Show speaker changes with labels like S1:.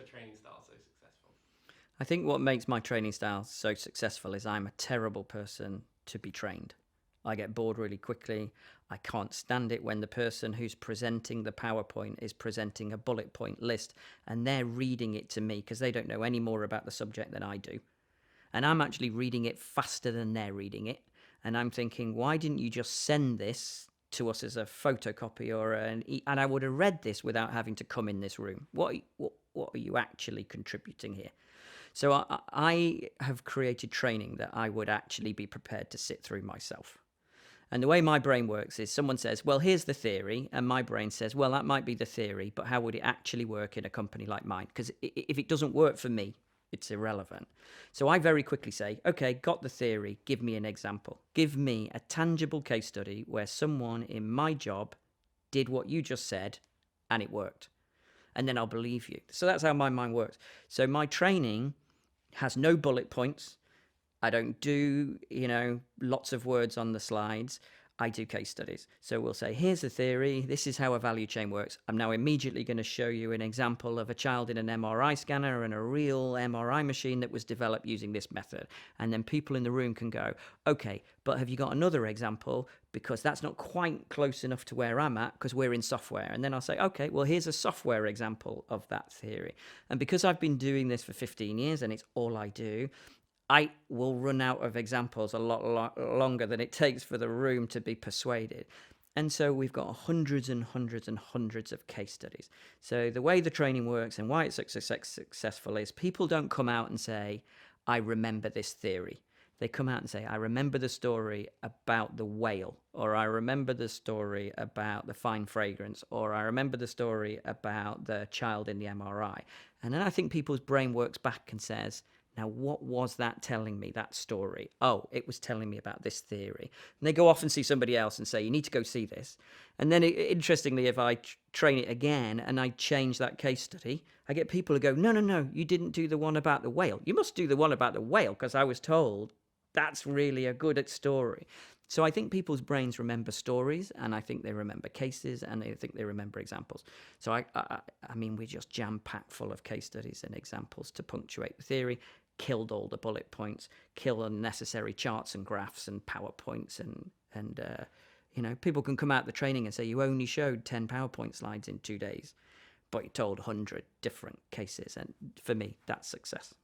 S1: your training style so successful?
S2: I think what makes my training style so successful is I'm a terrible person to be trained. I get bored really quickly. I can't stand it when the person who's presenting the PowerPoint is presenting a bullet point list and they're reading it to me because they don't know any more about the subject than I do. And I'm actually reading it faster than they're reading it. And I'm thinking, why didn't you just send this to us as a photocopy or and I would have read this without having to come in this room. What are you actually contributing here? So I have created training that I would actually be prepared to sit through myself. And the way my brain works is someone says, well, here's the theory. And my brain says, well, that might be the theory, but how would it actually work in a company like mine? Because if it doesn't work for me, it's irrelevant. So I very quickly say, okay, got the theory. Give me an example. Give me a tangible case study where someone in my job did what you just said and it worked. And then I'll believe you. So that's how my mind works. So my training has no bullet points. I don't do, lots of words on the slides. I do case studies. So we'll say, here's the theory. This is how a value chain works. I'm now immediately going to show you an example of a child in an MRI scanner and a real MRI machine that was developed using this method. And then people in the room can go, okay, but have you got another example? Because that's not quite close enough to where I'm at because we're in software. And then I'll say, okay, well, here's a software example of that theory. And because I've been doing this for 15 years and it's all I do, I will run out of examples a lot longer than it takes for the room to be persuaded. And so we've got hundreds and hundreds and hundreds of case studies. So the way the training works and why it's successful is people don't come out and say, I remember this theory. They come out and say, I remember the story about the whale, or I remember the story about the fine fragrance, or I remember the story about the child in the MRI. And then I think people's brain works back and says, now, what was that telling me, that story? Oh, it was telling me about this theory. And they go off and see somebody else and say, you need to go see this. And then, interestingly, if I train it again and I change that case study, I get people who go, no, you didn't do the one about the whale. You must do the one about the whale because I was told that's really a good story. So I think people's brains remember stories, and I think they remember cases, and I think they remember examples. So I mean, we're just jam-packed full of case studies and examples to punctuate the theory, killed all the bullet points, kill unnecessary charts and graphs and PowerPoints, and people can come out the training and say, you only showed 10 PowerPoint slides in 2 days, but you told 100 different cases. And for me, that's success.